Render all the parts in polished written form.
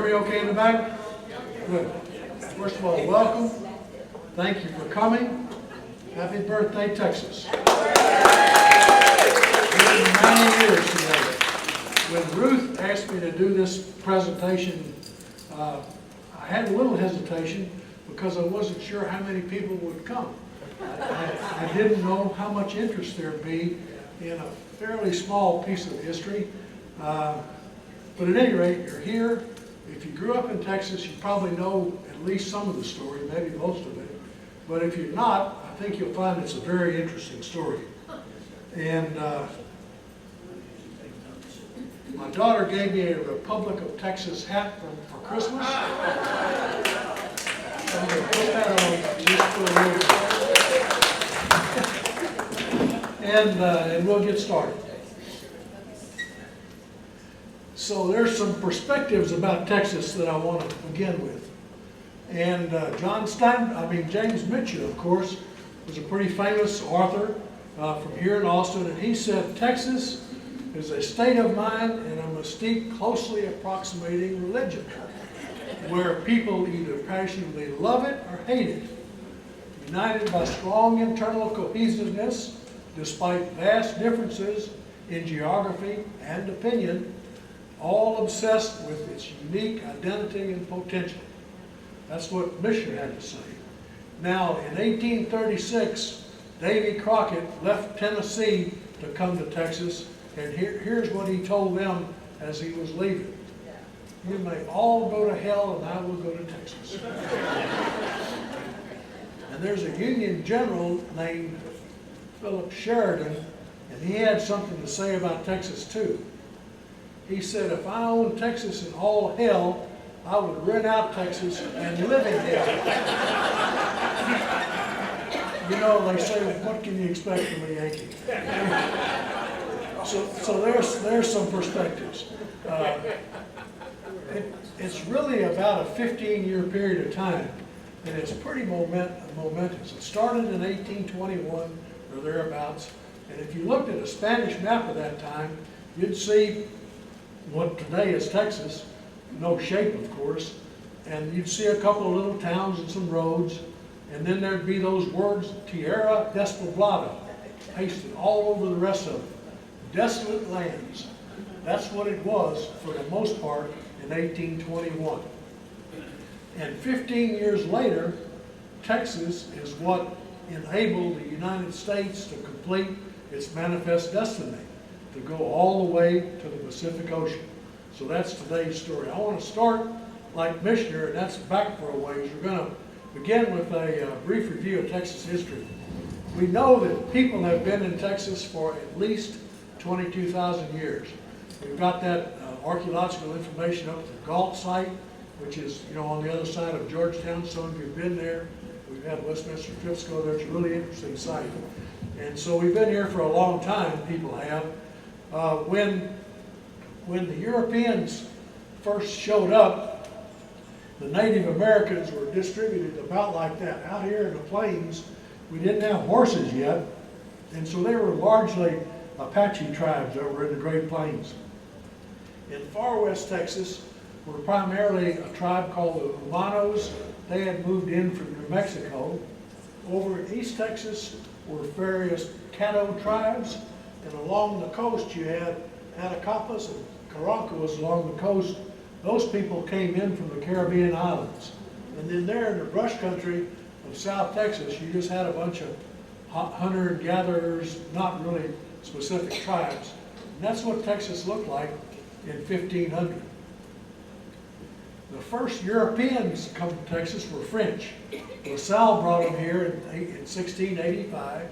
Hear me okay in the back? Good. First of all, welcome. Thank you for coming. Happy birthday, Texas. 90 years today. When Ruth asked me to do this presentation, I had a little hesitation because I wasn't sure how many people would come. I didn't know how much interest there'd be in a fairly small piece of history. But at any rate, you're here. If you grew up in Texas, you probably know at least some of the story, maybe most of it. But if you're not, I think you'll find it's a very interesting story. And my daughter gave me a Republic of Texas hat for Christmas. I'm going to put that on just for a minute. And we'll get started. So there's some perspectives about Texas that I want to begin with. And James Mitchell, of course, was a pretty famous author from here in Austin, and he said, Texas is a state of mind and a mystique closely approximating religion, where people either passionately love it or hate it, united by strong internal cohesiveness, despite vast differences in geography and opinion, all obsessed with its unique identity and potential. That's what Misher had to say. Now, in 1836, Davy Crockett left Tennessee to come to Texas, and here's what he told them as he was leaving. You may all go to hell, and I will go to Texas. And there's a Union general named Philip Sheridan, and he had something to say about Texas too. He said, if I owned Texas and all hell, I would rent out Texas and live in hell. You know, they say, what can you expect from a Yankee? So there's some perspectives. It's really about a 15-year period of time, and it's pretty momentous. It started in 1821 or thereabouts, and if you looked at a Spanish map of that time, you'd see what today is Texas, no shape of course, and you'd see a couple of little towns and some roads, and then there'd be those words, Tierra Despoblada, pasted all over the rest of it. Desolate lands. That's what it was for the most part in 1821. And 15 years later, Texas is what enabled the United States to complete its manifest destiny, to go all the way to the Pacific Ocean. So that's today's story. I want to start like Missioner, and that's back for a ways. We're going to begin with a brief review of Texas history. We know that people have been in Texas for at least 22,000 years. We've got that archaeological information up at the Galt site, which is, on the other side of Georgetown. Some of you have been there. We've had Westminster trips go there. It's a really interesting site. And so we've been here for a long time, people have. When the Europeans first showed up, the Native Americans were distributed about like that. Out here in the plains, we didn't have horses yet, and so they were largely Apache tribes over in the Great Plains. In far west Texas were primarily a tribe called the Humanos. They had moved in from New Mexico. Over in East Texas were various Caddo tribes, and along the coast you had Attakapas and Carancos along the coast. Those people came in from the Caribbean islands. And then there in the brush country of South Texas, you just had a bunch of hunter and gatherers, not really specific tribes. And that's what Texas looked like in 1500. The first Europeans to come to Texas were French. LaSalle brought them here in 1685.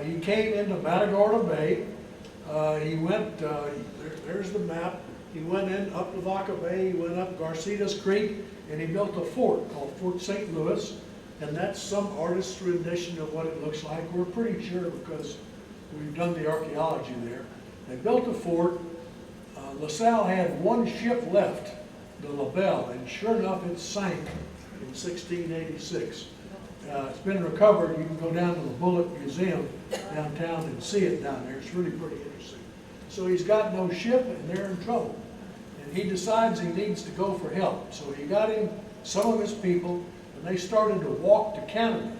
He came into Matagorda Bay. He went, there's the map. He went in up to Vaca Bay, he went up Garcitas Creek, and he built a fort called Fort St. Louis. And that's some artist's rendition of what it looks like. We're pretty sure because we've done the archaeology there. They built a fort. LaSalle had one ship left, the La Belle, and sure enough it sank in 1686. It's been recovered. You can go down to the Bullitt Museum downtown and see it down there. It's really pretty interesting. So he's got no ship and they're in trouble. and he decides he needs to go for help. So he got him some of his people, and they started to walk to Canada.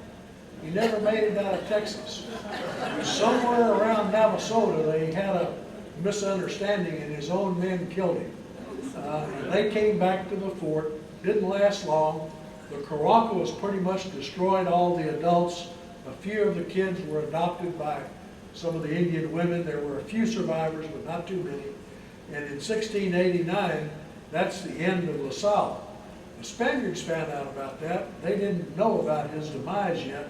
He never made it out of Texas. Somewhere around Navasota, they had a misunderstanding, and his own men killed him. And they came back to the fort. Didn't last long. The Karancos pretty much destroyed all the adults. A few of the kids were adopted by some of the Indian women. There were a few survivors, but not too many. And in 1689, that's the end of LaSalle. The Spaniards found out about that. They didn't know about his demise yet,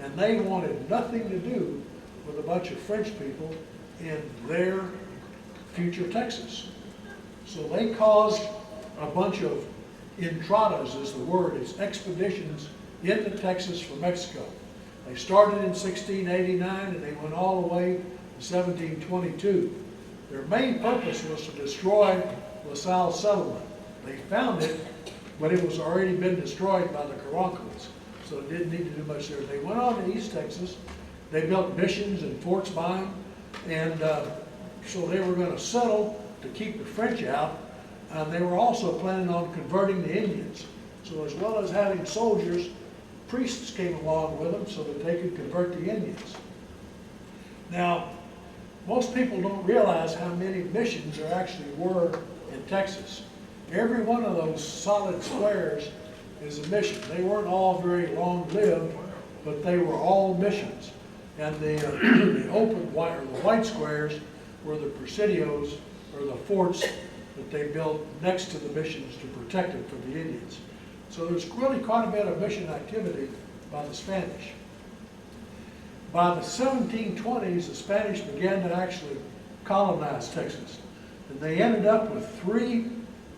and they wanted nothing to do with a bunch of French people in their future Texas. So they caused a bunch of entradas, is the word. It's expeditions into Texas from Mexico. They started in 1689 and they went all the way to 1722. Their main purpose was to destroy LaSalle settlement. They found it, but it was already been destroyed by the Karancos, so it didn't need to do much there. They went on to East Texas. They built missions and forts by them, and so they were going to settle to keep the French out. They were also planning on converting the Indians. So as well as having soldiers, priests came along with them so that they could convert the Indians. Now, most people don't realize how many missions there actually were in Texas. Every one of those solid squares is a mission. They weren't all very long-lived, but they were all missions. And the open white, or the white squares, were the presidios, or the forts that they built next to the missions to protect it from the Indians. So there's really quite a bit of mission activity by the Spanish. By the 1720s, the Spanish began to actually colonize Texas. And they ended up with three,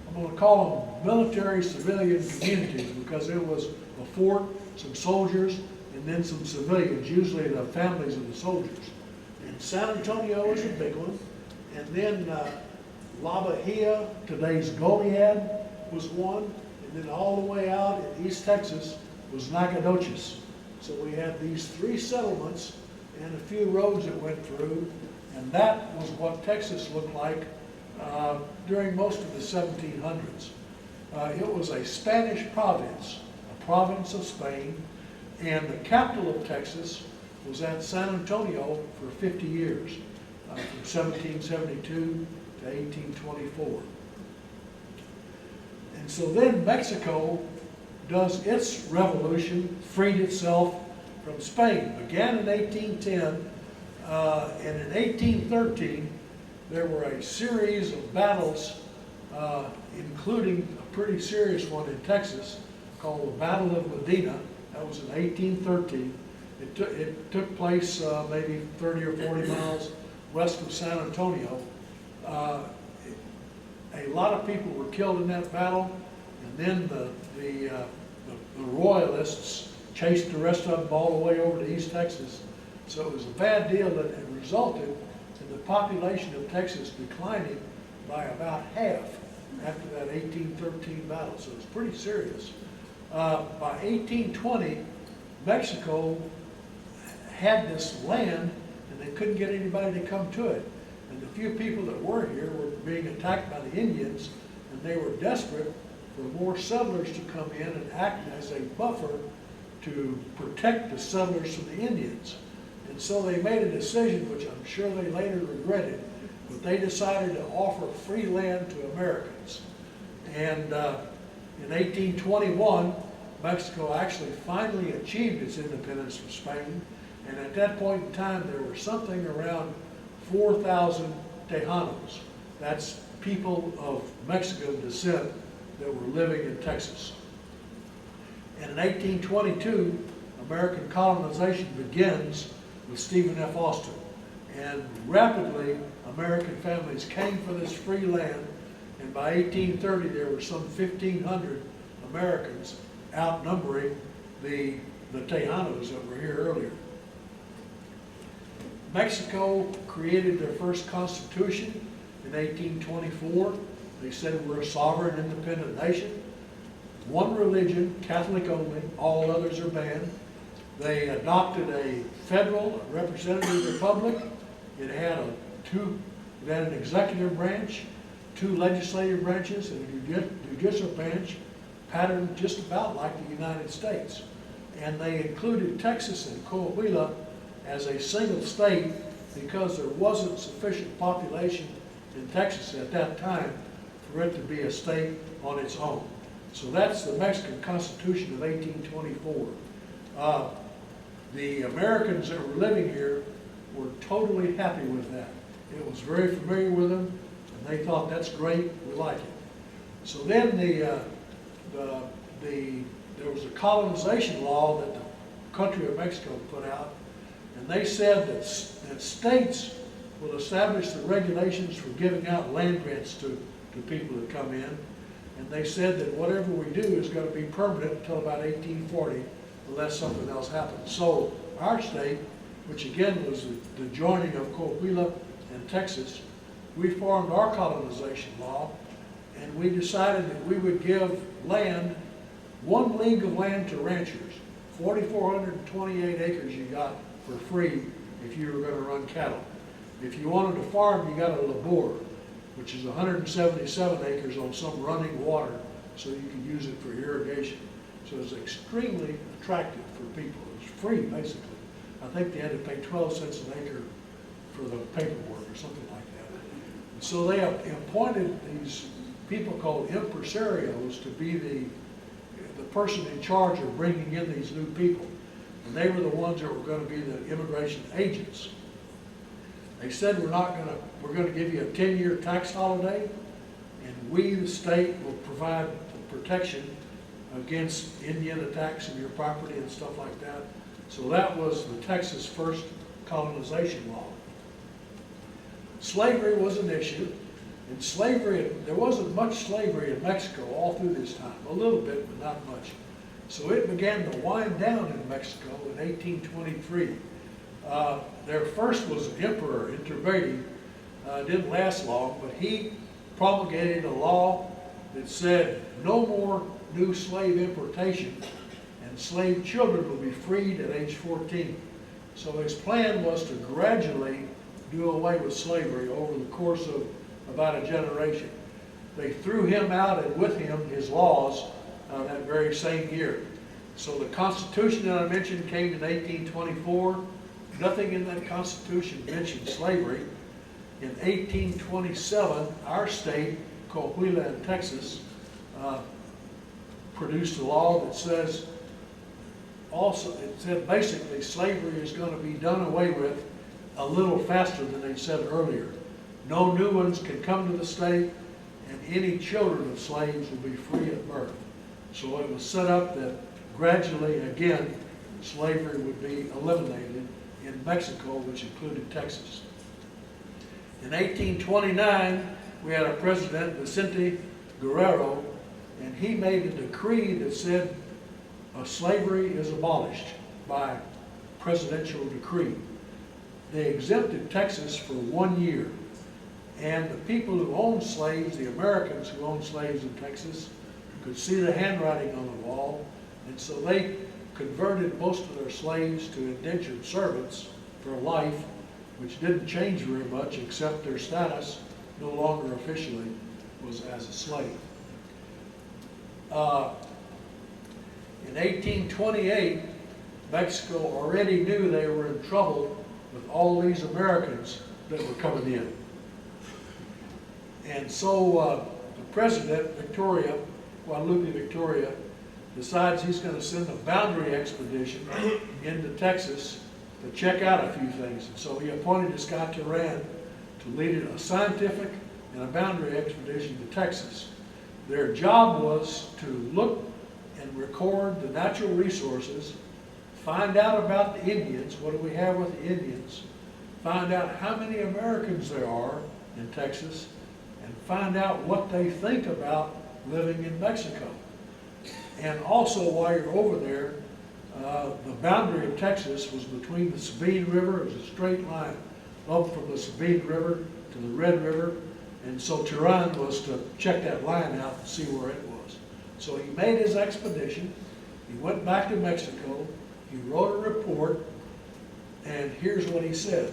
I'm going to call them military civilian communities, because it was a fort, some soldiers, and then some civilians, usually the families of the soldiers. And San Antonio was a big one. And then La Bahia, today's Goliad, was one. And then all the way out in East Texas was Nacogdoches. So we had these three settlements and a few roads that went through, and that was what Texas looked like during most of the 1700s. It was a Spanish province, a province of Spain, and the capital of Texas was at San Antonio for 50 years, from 1772 to 1824. And so then Mexico does its revolution, freed itself from Spain. Began in 1810, and in 1813 there were a series of battles, including a pretty serious one in Texas called the Battle of Medina. That was in 1813. It took place maybe 30 or 40 miles west of San Antonio. A lot of people were killed in that battle, and then the Royalists chased the rest of them all the way over to East Texas. So it was a bad deal, and it resulted in the population of Texas declining by about half after that 1813 battle. So it's pretty serious. By 1820, Mexico had this land, and they couldn't get anybody to come to it. And the few people that were here were being attacked by the Indians, and they were desperate for more settlers to come in and act as a buffer to protect the settlers from the Indians. And so they made a decision, which I'm sure they later regretted, but they decided to offer free land to Americans. And in 1821, Mexico actually finally achieved its independence from Spain. And at that point in time, there were something around 4,000 Tejanos. That's people of Mexican descent that were living in Texas. And in 1822, American colonization begins with Stephen F. Austin. And rapidly, American families came for this free land, and by 1830, there were some 1,500 Americans outnumbering the Tejanos that were here earlier. Mexico created their first constitution in 1824. They said we're a sovereign, independent nation. One religion, Catholic only, all others are banned. They adopted a federal representative republic. It had an executive branch, two legislative branches and a judicial branch patterned just about like the United States. And they included Texas and Coahuila as a single state because there wasn't sufficient population in Texas at that time for it to be a state on its own. So that's the Mexican Constitution of 1824. The Americans that were living here were totally happy with that. It was very familiar with them, and they thought, that's great, we like it. So then there was a colonization law that the country of Mexico put out, and they said that states will establish the regulations for giving out land grants to people that come in. And they said that whatever we do is going to be permanent until about 1840, unless something else happens. So our state, which again was the joining of Coahuila and Texas, we formed our colonization law, and we decided that we would give land, 1 league of land to ranchers. 4,428 acres you got for free if you were going to run cattle. If you wanted to farm, you got a labor, which is 177 acres on some running water, so you could use it for irrigation. So it's extremely attractive for people. It's free, basically. I think they had to pay 12 cents an acre for the paperwork or something like that. And so they appointed these people called impresarios to be the person in charge of bringing in these new people. And they were the ones that were going to be the immigration agents. They said, we're going to give you a 10-year tax holiday, and we, the state, will provide protection against Indian attacks on your property and stuff like that. So that was the Texas first colonization law. Slavery was an issue, and slavery, there wasn't much slavery in Mexico all through this time, a little bit, but not much. So it began to wind down in Mexico in 1823. There first was an emperor, Iturbide, didn't last long, but he promulgated a law that said no more new slave importation, and slave children will be freed at age 14. So his plan was to gradually do away with slavery over the course of about a generation. They threw him out, and with him his laws that very same year. So the Constitution that I mentioned came in 1824. Nothing in that Constitution mentioned slavery. In 1827, our state, Coahuila and Texas, produced a law that says, it said basically slavery is going to be done away with a little faster than they said earlier. No new ones can come to the state, and any children of slaves will be free at birth. So it was set up that gradually, again, slavery would be eliminated in Mexico, which included Texas. In 1829, we had a president, Vicente Guerrero, and he made a decree that said slavery is abolished by presidential decree. They exempted Texas for 1 year. And the people who owned slaves, the Americans who owned slaves in Texas, could see the handwriting on the wall, and so they converted most of their slaves to indentured servants for life, which didn't change very much except their status no longer officially was as a slave. In 1828, Mexico already knew they were in trouble with all these Americans that were coming in. And so the president, Guadalupe Victoria, decides he's going to send a boundary expedition into Texas to check out a few things. And so he appointed this guy Turan to lead a scientific and a boundary expedition to Texas. Their job was to look and record the natural resources, find out about the Indians, what do we have with the Indians, find out how many Americans there are in Texas, and find out what they think about living in Mexico. And also, while you're over there, the boundary of Texas was between the Sabine River. It was a straight line up from the Sabine River to the Red River. And so Turan was to check that line out and see where it was. So he made his expedition. He went back to Mexico. He wrote a report. And here's what he said.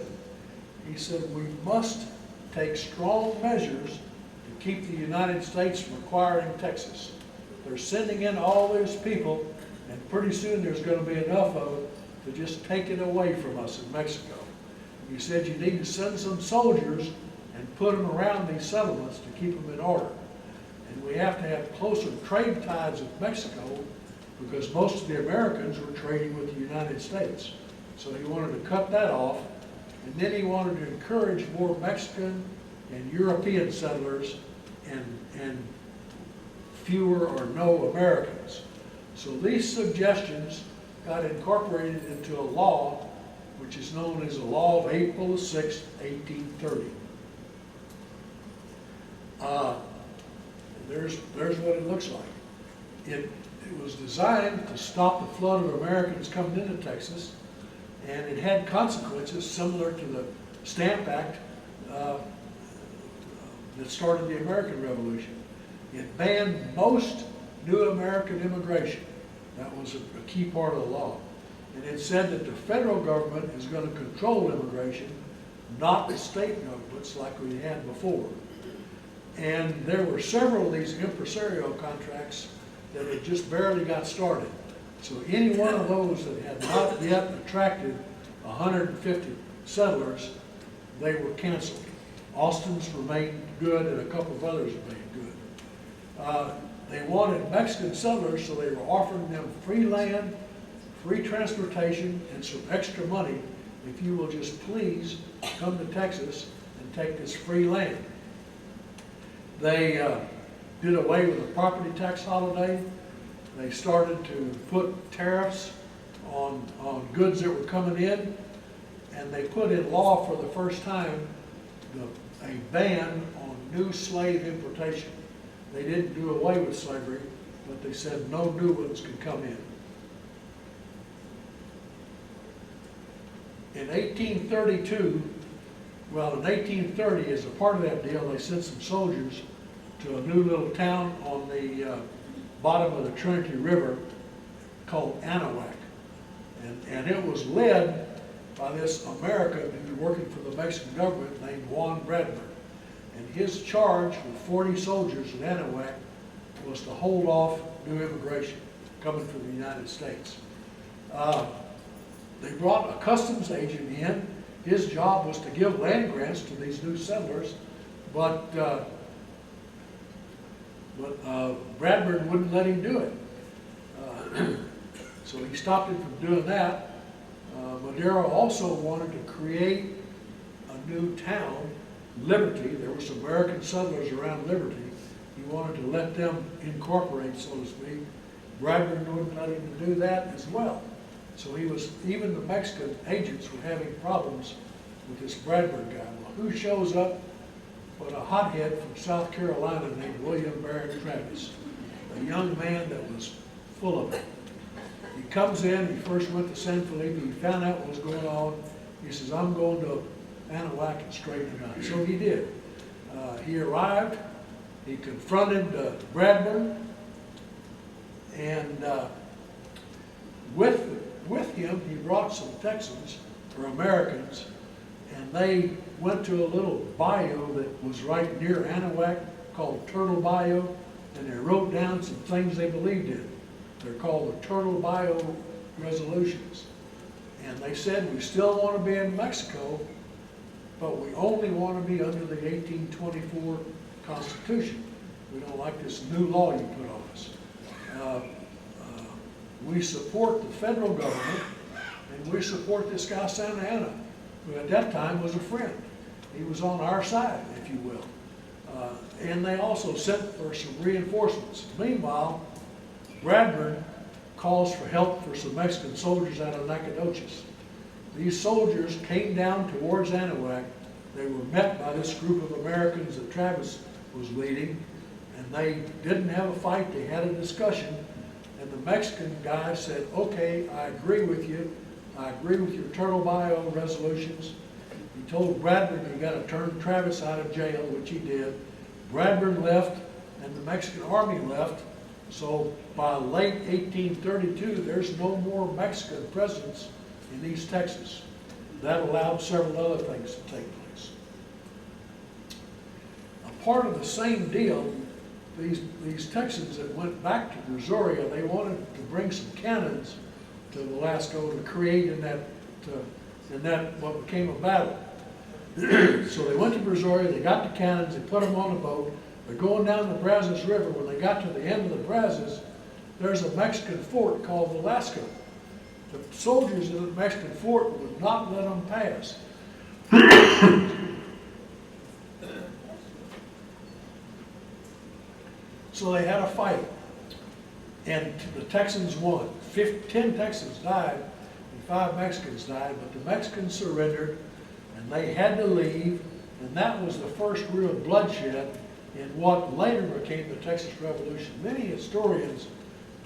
He said, we must take strong measures to keep the United States from acquiring Texas. They're sending in all those people, and pretty soon there's going to be enough of it to just take it away from us in Mexico. He said you need to send some soldiers and put them around these settlements to keep them in order. And we have to have closer trade ties with Mexico because most of the Americans were trading with the United States. So he wanted to cut that off, and then he wanted to encourage more Mexican and European settlers and fewer or no Americans. So these suggestions got incorporated into a law which is known as the Law of April 6, 1830. There's what it looks like. It was designed to stop the flood of Americans coming into Texas, and it had consequences similar to the Stamp Act that started the American Revolution. It banned most new American immigration. That was a key part of the law. And it said that the federal government is going to control immigration, not the state governments like we had before. And there were several of these impresario contracts that had just barely got started. So any one of those that had not yet attracted 150 settlers, they were canceled. Austin's remained good, and a couple of others remained good. They wanted Mexican settlers, so they were offering them free land, free transportation, and some extra money if you will just please come to Texas and take this free land. They did away with the property tax holiday. They started to put tariffs on goods that were coming in, and they put in law for the first time a ban on new slave importation. They didn't do away with slavery, but they said no new ones could come in. In 1832, well, in 1830, as a part of that deal, they sent some soldiers to a new little town on the bottom of the Trinity River called Anahuac. And it was led by this American who was working for the Mexican government named Juan Bradburn. And his charge with 40 soldiers in Anahuac was to hold off new immigration coming from the United States. They brought a customs agent in. His job was to give land grants to these new settlers, but Bradburn wouldn't let him do it. So he stopped him from doing that. Madero also wanted to create a new town, Liberty. There were some American settlers around Liberty. He wanted to let them incorporate, so to speak. Bradburn wouldn't let him do that as well. So even the Mexican agents were having problems with this Bradburn guy. Well, who shows up but a hothead from South Carolina named William Barrett Travis, a young man that was full of it. He comes in, he first went to San Felipe, he found out what was going on. He says, I'm going to Anahuac and straighten it out. So he did. He arrived, he confronted Bradburn, and with him, he brought some Texans, or Americans, and they went to a little bayou that was right near Anahuac called Turtle Bayou, and they wrote down some things they believed in. They're called the Turtle Bayou Resolutions. And they said, we still want to be in Mexico, but we only want to be under the 1824 Constitution. We don't like this new law you put on us. We support the federal government, and we support this guy Santa Anna, who at that time was a friend. He was on our side, if you will. And they also sent for some reinforcements. Meanwhile, Bradburn calls for help for some Mexican soldiers out of Nacogdoches. These soldiers came down towards Anahuac. They were met by this group of Americans that Travis was leading, and they didn't have a fight. They had a discussion. And the Mexican guy said, okay, I agree with you. I agree with your Turtle Bayou resolutions. He told Bradburn he got to turn Travis out of jail, which he did. Bradburn left, and the Mexican army left. So by late 1832, there's no more Mexican presence in East Texas. That allowed several other things to take place. part of the same deal, these Texans that went back to Brazoria, they wanted to bring some cannons to Velasco to create in that what became a battle. So they went to Brazoria, they got the cannons, they put them on the boat, they're going down the Brazos River. When they got to the end of the Brazos, there's a Mexican fort called Velasco. The soldiers in the Mexican fort would not let them pass. So they had a fight, and the Texans won. 10 Texans died, and 5 Mexicans died, but the Mexicans surrendered, and they had to leave, and that was the first real bloodshed in what later became the Texas Revolution. Many historians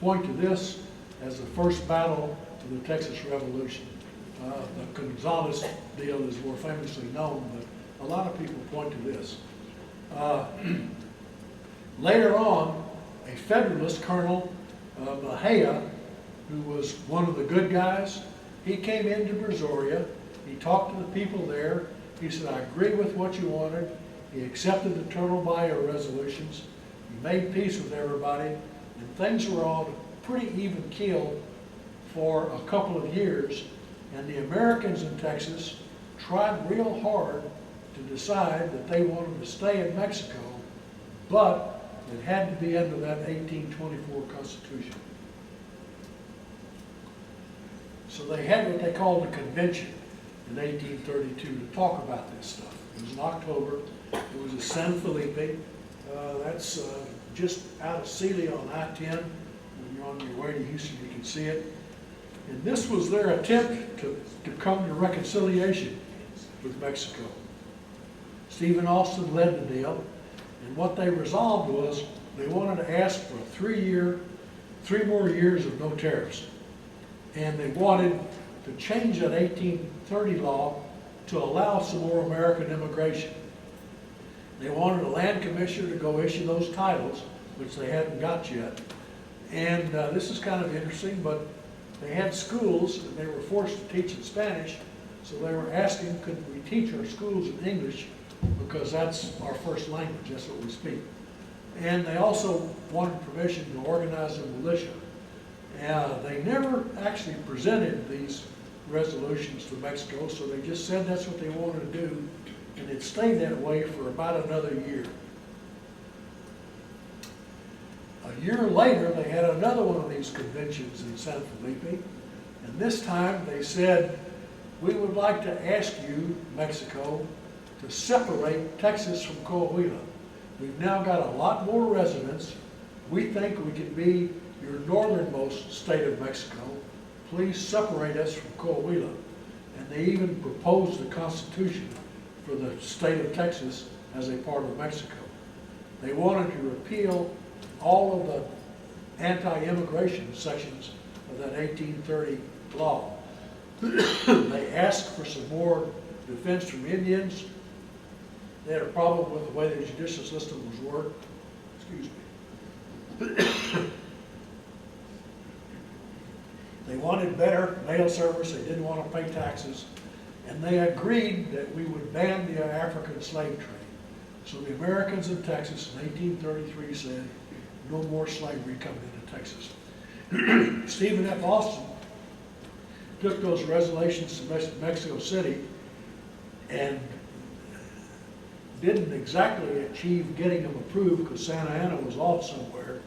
point to this as the first battle of the Texas Revolution. The Gonzales deal is more famously known, but a lot of people point to this. Later on, a Federalist, Colonel Mejia, who was one of the good guys, he came into Brazoria. He talked to the people there. He said, I agree with what you wanted. He accepted the Turtle Bayou resolutions. He made peace with everybody, and things were on a pretty even keel for a couple of years. And the Americans in Texas tried real hard to decide that they wanted to stay in Mexico, but it had to be under that 1824 Constitution. So they had what they called a convention in 1832 to talk about this stuff. It was in October. It was at San Felipe. That's just out of Sealy on I-10. When you're on your way to Houston, you can see it. And this was their attempt to come to reconciliation with Mexico. Stephen Austin led the deal. And what they resolved was they wanted to ask for 3 more years of no tariffs. And they wanted to change that 1830 law to allow some more American immigration. They wanted a land commissioner to go issue those titles, which they hadn't got yet. And this is kind of interesting, but they had schools and they were forced to teach in Spanish. So they were asking, could we teach our schools in English? Because that's our first language, that's what we speak. And they also wanted permission to organize a militia. They never actually presented these resolutions to Mexico, so they just said that's what they wanted to do, and it stayed that way for about another year. A year later, they had another one of these conventions in San Felipe, and this time they said, we would like to ask you, Mexico, to separate Texas from Coahuila. We've now got a lot more residents. We think we can be your northernmost state of Mexico. Please separate us from Coahuila. And they even proposed the Constitution for the state of Texas as a part of Mexico. They wanted to repeal all of the anti-immigration sections of that 1830 law. They asked for some more defense from Indians. They had a problem with the way the judicial system was worked. Excuse me. They wanted better mail service. They didn't want to pay taxes. And they agreed that we would ban the African slave trade. So the Americans in Texas in 1833 said, no more slavery coming into Texas. Stephen F. Austin took those resolutions to Mexico City and didn't exactly achieve getting them approved because Santa Anna was off somewhere,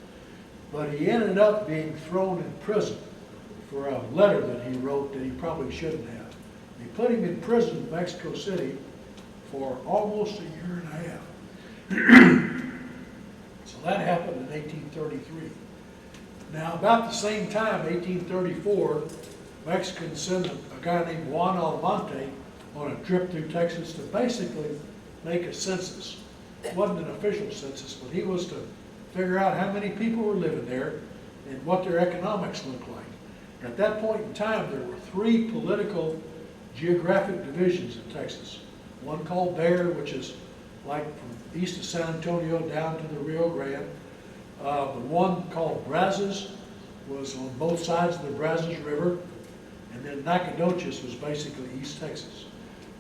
but he ended up being thrown in prison for a letter that he wrote that he probably shouldn't have. They put him in prison in Mexico City for almost a year and a half. So that happened in 1833. Now, about the same time, 1834, Mexicans sent a guy named Juan Almonte on a trip through Texas to basically make a census. It wasn't an official census, but he was to figure out how many people were living there and what their economics looked like. At that point in time, there were 3 political geographic divisions in Texas. One called Bear, which is like from east of San Antonio down to the Rio Grande. The one called Brazos was on both sides of the Brazos River. And then Nacogdoches was basically East Texas.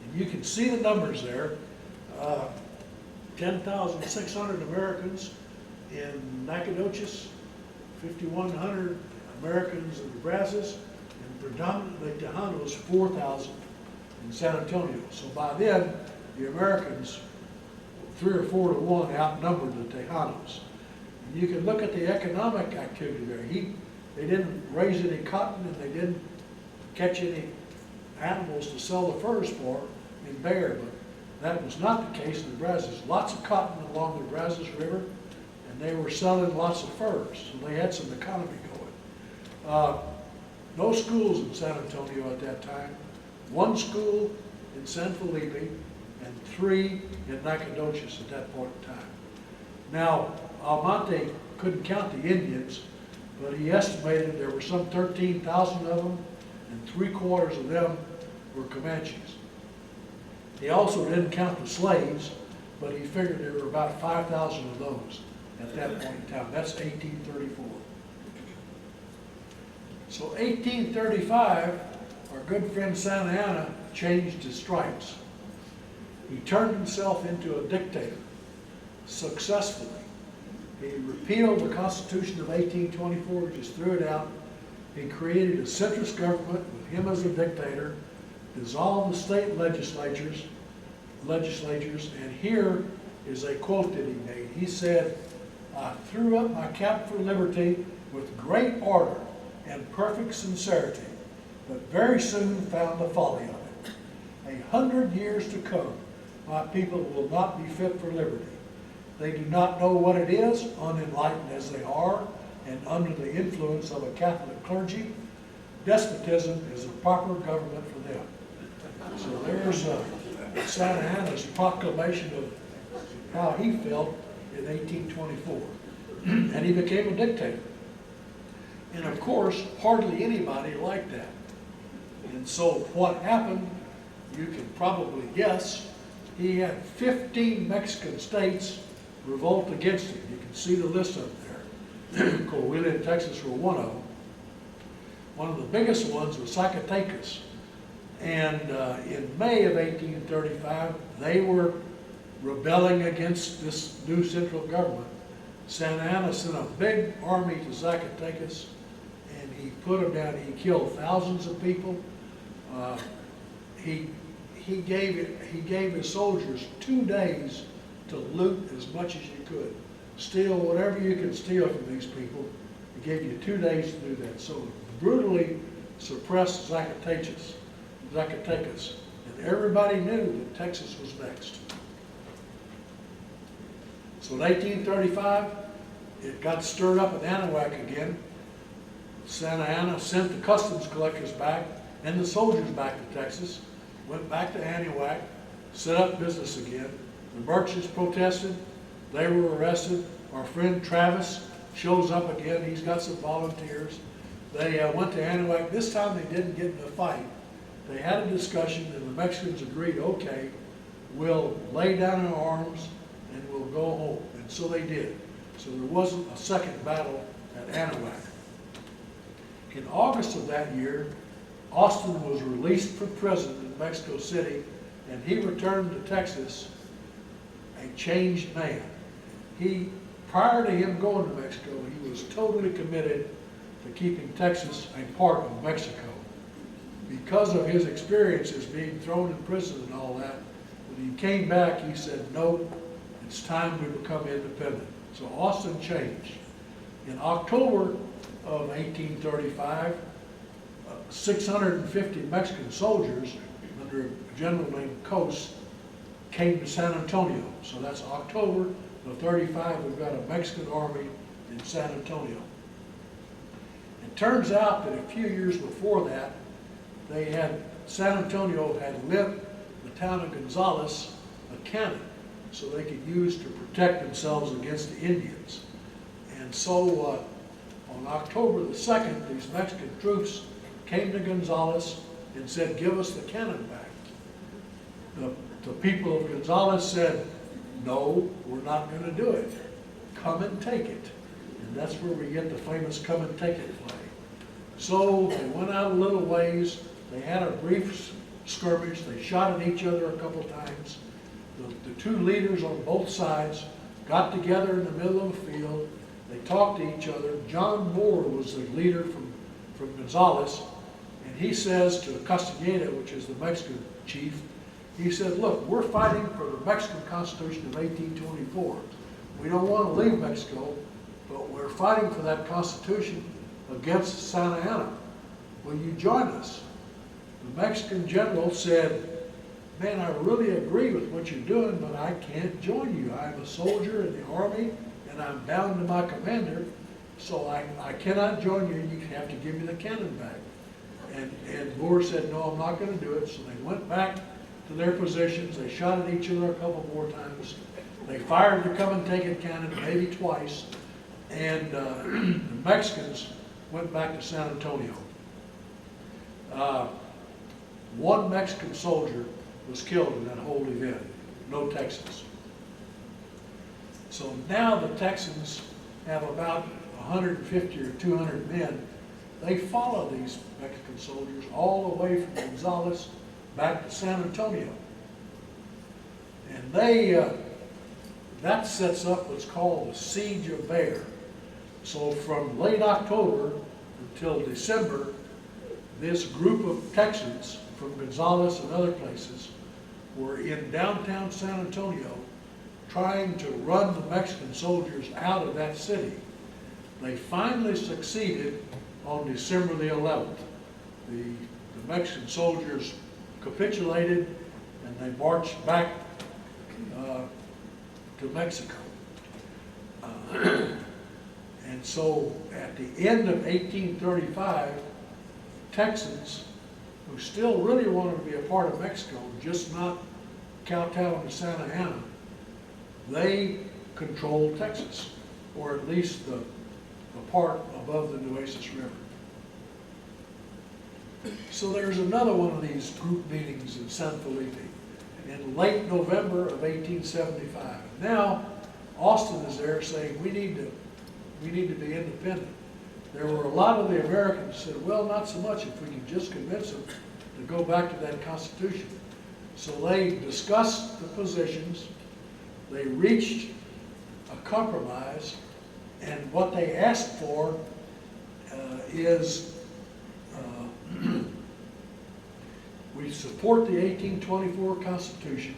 And you can see the numbers there. 10,600 Americans in Nacogdoches, 5,100 Americans in the Brazos, and predominantly Tejanos, 4,000 in San Antonio. So by then, the Americans, 3 or 4 to 1, outnumbered the Tejanos. And you can look at the economic activity there. They didn't raise any cotton, and they didn't catch any animals to sell the furs for in Bear, but that was not the case in the Brazos. Lots of cotton along the Brazos River, and they were selling lots of furs, so they had some economy going. No schools in San Antonio at that time. 1 school in San Felipe, and 3 in Nacogdoches at that point in time. Now, Almonte couldn't count the Indians, but he estimated there were some 13,000 of them, and 3/4 of them were Comanches. He also didn't count the slaves, but he figured there were about 5,000 of those at that point in time. That's 1834. So 1835, our good friend Santa Anna changed his stripes. He turned himself into a dictator, successfully. He repealed the Constitution of 1824, just threw it out. He created a centrist government with him as a dictator, dissolved the state legislatures, and here is a quote that he made. He said, "I threw up my cap for liberty with great ardor and perfect sincerity, but very soon found the folly of it. 100 years to come, my people will not be fit for liberty. They do not know what it is, unenlightened as they are, and under the influence of a Catholic clergy. Despotism is a proper government for them." So there's Santa Anna's proclamation of how he felt in 1824. And he became a dictator. And of course, hardly anybody liked that. And so what happened, you can probably guess. He had 15 Mexican states revolt against him. You can see the list up there. Coahuila and Texas were one of them. One of the biggest ones was Zacatecas. And in May of 1835, they were rebelling against this new central government. Santa Anna sent a big army to Zacatecas, and he put them down. He killed thousands of people. He gave his soldiers 2 days to loot as much as you could. Steal whatever you can steal from these people. He gave you 2 days to do that. So brutally suppressed Zacatecas. And everybody knew that Texas was next. So in 1835, it got stirred up in Anahuac again. Santa Anna sent the customs collectors back and the soldiers back to Texas, went back to Anahuac, set up business again. The merchants protested. They were arrested. Our friend Travis shows up again. He's got some volunteers. They went to Anahuac. This time they didn't get in a fight. They had a discussion, and the Mexicans agreed, okay, we'll lay down our arms and we'll go home. And so they did. So there wasn't a second battle at Anahuac. In August of that year, Austin was released from prison in Mexico City, and he returned to Texas a changed man. Prior to him going to Mexico, he was totally committed to keeping Texas a part of Mexico. Because of his experiences being thrown in prison and all that, when he came back, he said, no, it's time we become independent. So Austin changed. In October of 1835, 650 Mexican soldiers under a general named Cos came to San Antonio. So that's October of 35, we've got a Mexican army in San Antonio. It turns out that a few years before that, San Antonio had lit the town of Gonzales a cannon so they could use to protect themselves against the Indians. And so on October the 2nd, these Mexican troops came to Gonzales and said, give us the cannon back. The people of Gonzales said, no, we're not going to do it. Come and take it. And that's where we get the famous come and take it play. So they went out a little ways. They had a brief skirmish. They shot at each other a couple times. the two leaders on both sides got together in the middle of the field. They talked to each other. John Moore was the leader from Gonzales, and he says to Castañeda, which is the Mexican chief, he said, look, we're fighting for the Mexican Constitution of 1824. We don't want to leave Mexico, but we're fighting for that Constitution against Santa Anna. Will you join us? The Mexican general said, man, I really agree with what you're doing, but I can't join you. I'm a soldier in the army, and I'm bound to my commander, so I cannot join you. You have to give me the cannon back. And Moore said, no, I'm not going to do it. So they went back to their positions. They shot at each other a couple more times. They fired the come-and-take-it cannon maybe twice, and the Mexicans went back to San Antonio. One Mexican soldier was killed in that whole event, no Texans. So now the Texans have about 150 or 200 men. They follow these Mexican soldiers all the way from Gonzales back to San Antonio. And that sets up what's called the Siege of Bear. So from late October until December, this group of Texans from Gonzales and other places were in downtown San Antonio trying to run the Mexican soldiers out of that city. They finally succeeded on December the 11th. The Mexican soldiers capitulated and they marched back to Mexico. And so at the end of 1835, Texans, who still really wanted to be a part of Mexico, just not kowtow to Santa Anna, they controlled Texas, or at least the part above the Nueces River. So there's another one of these group meetings in San Felipe in late November of 1875. Now, Austin is there saying we need to be independent. There were a lot of the Americans who said, well, not so much if we can just convince them to go back to that Constitution. So they discussed the positions, they reached a compromise, and what they asked for is we support the 1824 Constitution,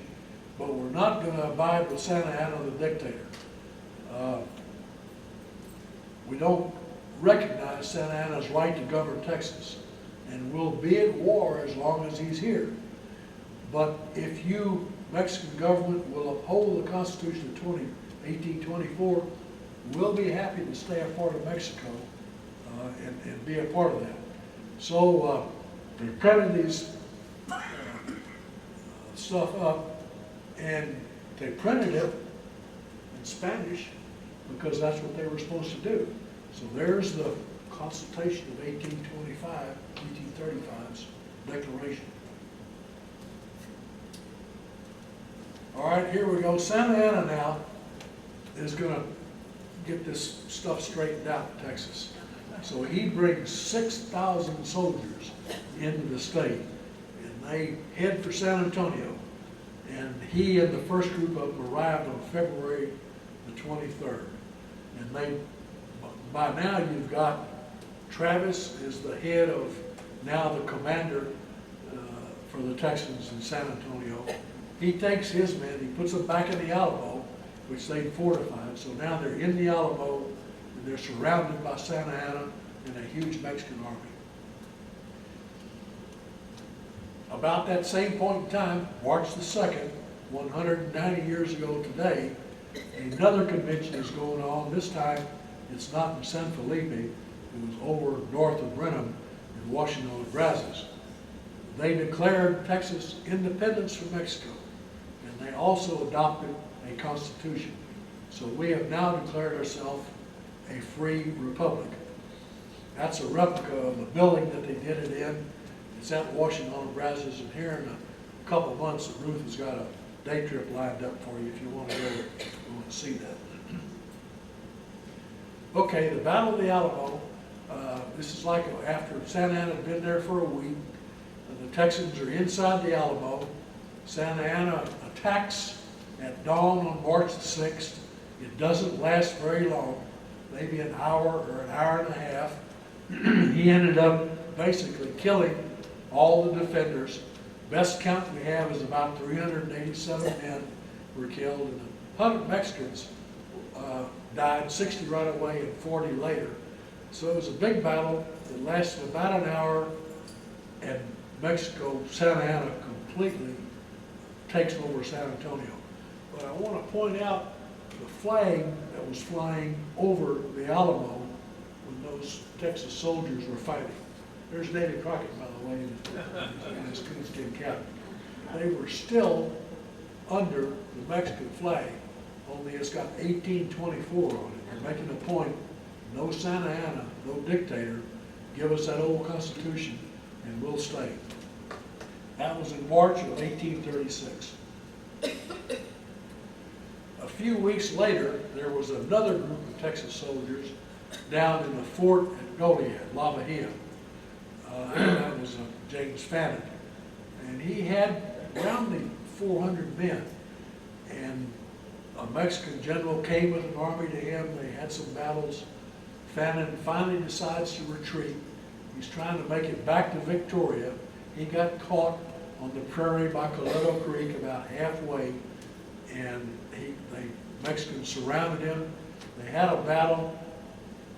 but we're not going to abide with Santa Anna the dictator. We don't recognize Santa Anna's right to govern Texas, and we'll be at war as long as he's here. But if you, Mexican government, will uphold the Constitution of 1824, we'll be happy to stay a part of Mexico and be a part of that. So they printed these stuff up, and they printed it in Spanish because that's what they were supposed to do. So there's the Constitution of 1825, 1835's Declaration. All right, here we go. Santa Anna now is going to get this stuff straightened out in Texas. So he brings 6,000 soldiers into the state, and they head for San Antonio. And he and the first group of them arrived on February the 23rd. And by now you've got Travis is the head of, now the commander for the Texans in San Antonio. He takes his men, he puts them back in the Alamo, which they'd fortified. So now they're in the Alamo, and they're surrounded by Santa Anna and a huge Mexican army. About that same point in time, March the 2nd, 190 years ago today, another convention is going on. This time, it's not in San Felipe. It was over north of Brenham in Washington, Brazos. They declared Texas independence from Mexico, and they also adopted a constitution. So we have now declared ourselves a free republic. That's a replica of the building that they did it in. It's at Washington, Brazos, and here in a couple of months, Ruth has got a day trip lined up for you if you want to go and see that. Okay, the Battle of the Alamo. This is like after Santa Anna had been there for a week. The Texans are inside the Alamo. Santa Anna attacks at dawn on March the 6th. It doesn't last very long, maybe an hour or an hour and a half. He ended up basically killing all the defenders. Best count we have is about 387 men were killed, and 100 Mexicans died, 60 right away and 40 later. So it was a big battle. It lasted about an hour, and Mexico, Santa Anna, completely takes over San Antonio. But I want to point out the flag that was flying over the Alamo when those Texas soldiers were fighting. There's Davy Crockett, by the way, in his coonskin cap. They were still under the Mexican flag, only it's got 1824 on it. They're making a point, no Santa Anna, no dictator, give us that old Constitution and we'll stay. That was in March of 1836. A few weeks later, there was another group of Texas soldiers down in the fort at Goliad, La Bahia. That was James Fannin. And he had around 400 men. And a Mexican general came with an army to him. They had some battles. Fannin finally decides to retreat. He's trying to make it back to Victoria. He got caught on the prairie by Coleto Creek about halfway, and the Mexicans surrounded him. They had a battle,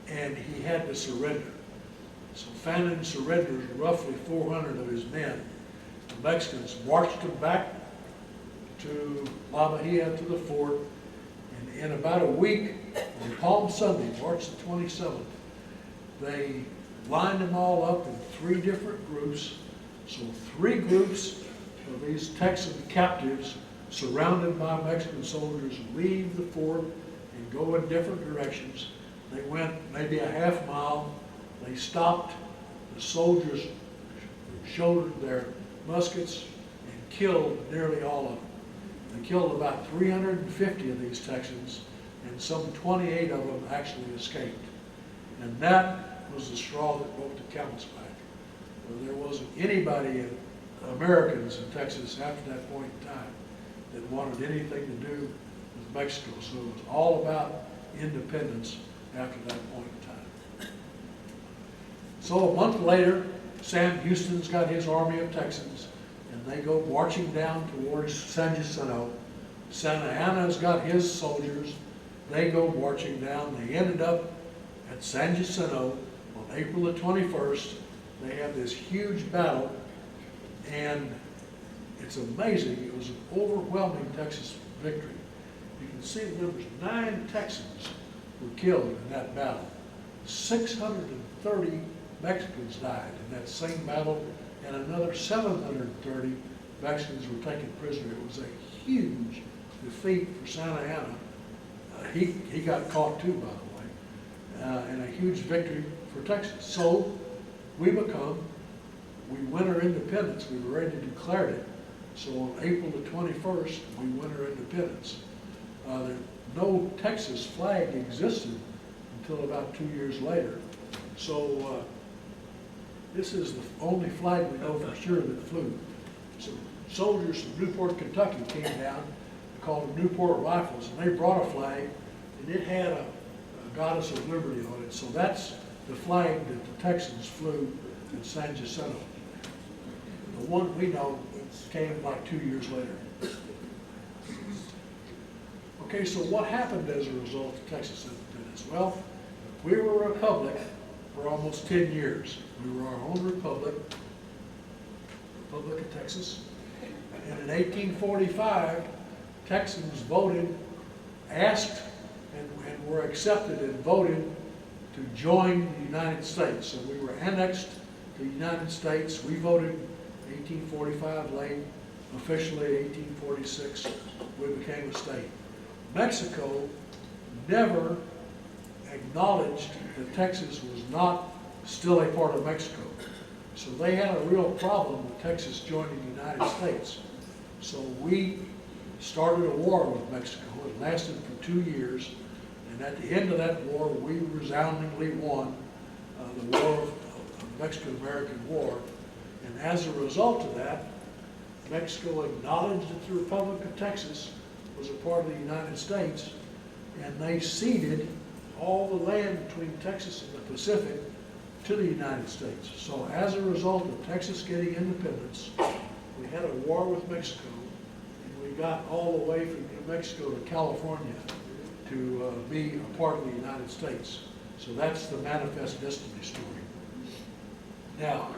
and he had to surrender. So Fannin surrenders roughly 400 of his men. The Mexicans marched him back to La Bahia, to the fort, and in about a week, on Palm Sunday, March the 27th, they lined them all up in 3 different groups. So 3 groups of these Texan captives surrounded by Mexican soldiers leave the fort and go in different directions. They went maybe a half mile. They stopped. The soldiers shouldered their muskets and killed nearly all of them. They killed about 350 of these Texans, and some 28 of them actually escaped. And that was the straw that broke the camel's back. There wasn't anybody, Americans in Texas after that point in time, that wanted anything to do with Mexico. So it was all about independence after that point in time. So a month later, Sam Houston's got his army of Texans, and they go marching down towards San Jacinto. Santa Anna's got his soldiers. They go marching down. They ended up at San Jacinto on April the 21st. They have this huge battle, and it's amazing. It was an overwhelming Texas victory. You can see the numbers. 9 Texans were killed in that battle. 630 Mexicans died in that same battle, and another 730 Mexicans were taken prisoner. It was a huge defeat for Santa Anna. He got caught too, by the way, and a huge victory for Texas. So we win our independence. We were already declared it. So on April the 21st, we win our independence. No Texas flag existed until about 2 years later. So this is the only flag we know for sure that flew. So soldiers from Newport, Kentucky came down, called them Newport Rifles, and they brought a flag, and it had a Goddess of Liberty on it. So that's the flag that the Texans flew in San Jacinto. The one we know came like 2 years later. Okay, so what happened as a result of Texas independence? Well, we were a republic for almost 10 years. We were our own republic, Republic of Texas. And in 1845, Texans voted, asked, and were accepted and voted to join the United States. So we were annexed to the United States. We voted 1845 late, officially 1846, we became a state. Mexico never acknowledged that Texas was not still a part of Mexico. So they had a real problem with Texas joining the United States. So we started a war with Mexico. It lasted for 2 years. And at the end of that war, we resoundingly won the war of Mexican-American War. And as a result of that, Mexico acknowledged that the Republic of Texas was a part of the United States, and they ceded all the land between Texas and the Pacific to the United States. So as a result of Texas getting independence, we had a war with Mexico, and we got all the way from New Mexico to California to be a part of the United States. So that's the Manifest Destiny story. Now,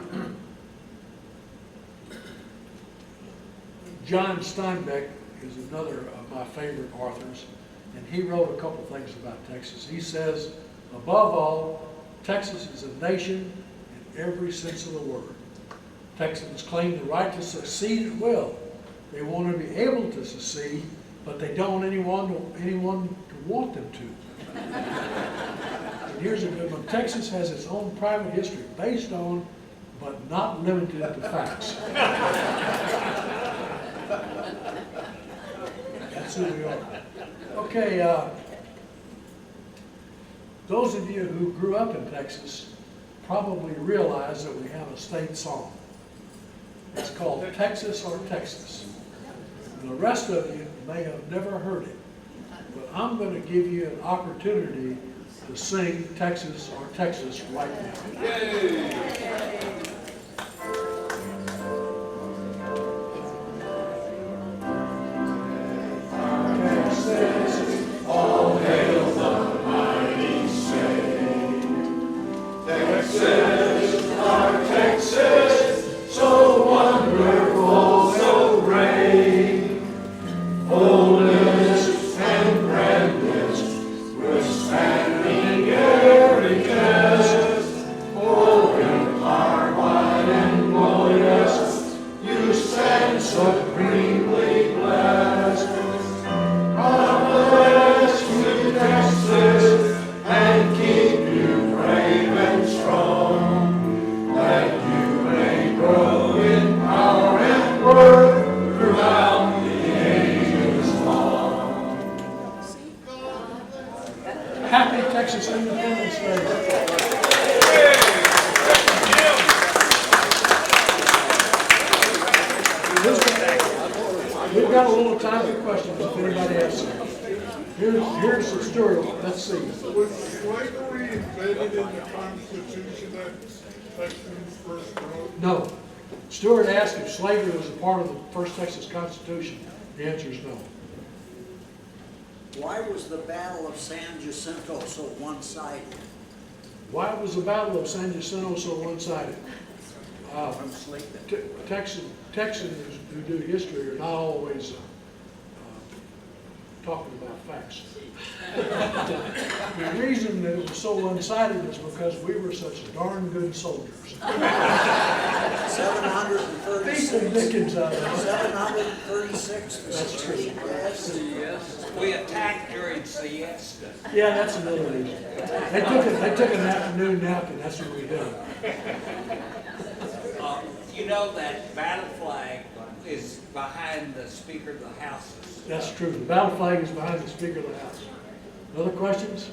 John Steinbeck is another of my favorite authors, and he wrote a couple things about Texas. He says, above all, Texas is a nation in every sense of the word. Texans claim the right to succeed at will. They want to be able to succeed, but they don't want anyone to want them to. And here's a good one. Texas has its own private history based on, but not limited to, facts. That's who we are. Okay, those of you who grew up in Texas probably realize that we have a state song. It's called Texas or Texas. And the rest of you may have never heard it, but I'm going to give you an opportunity to sing Texas or Texas right now. Yay! All hail the mighty state. Texas, our Texas, so wonderful, so great. Oldest and grandest, withstanding every test. Oh, empire wide and glorious, you stand supremely blessed. And keep you brave and strong, that you may grow in power and worth throughout the ages long. Happy Texas Independence Day. We've got a little time for questions if anybody has some. Here's the story. Let's see. Was slavery embedded in the Constitution that Texans first wrote? No. Stuart asked if slavery was a part of the first Texas Constitution. The answer is no. Why was the Battle of San Jacinto so one-sided? Why was the Battle of San Jacinto so one-sided? Texans who do history are not always talking about facts. The reason that it was so one-sided is because we were such darn good soldiers. 736. Beat the Dickens out of us. 736. That's true. Yes. We attacked during siesta. Yeah, that's another reason. They took an afternoon nap, and that's what we did. You know that battle flag is behind the Speaker of the House. That's true. The battle flag is behind the Speaker of the House. Other questions?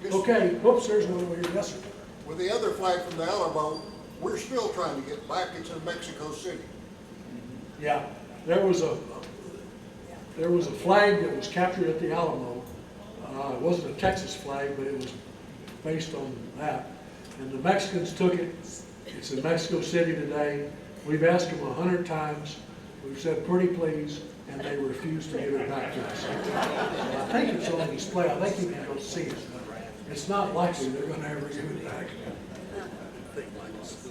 Okay. Whoops, there's one over here. Yes, sir. With the other flag from the Alamo, we're still trying to get back. It's in Mexico City. Yeah, there was a flag that was captured at the Alamo. It wasn't a Texas flag, but it was based on that. And the Mexicans took it. It's in Mexico City today. We've asked them 100 times. We've said pretty please, and they refuse to give it back to us. So I think it's on display. I think you can go see it. It's not likely they're going to ever give it back.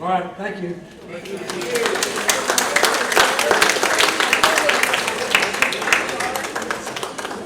All right, thank you.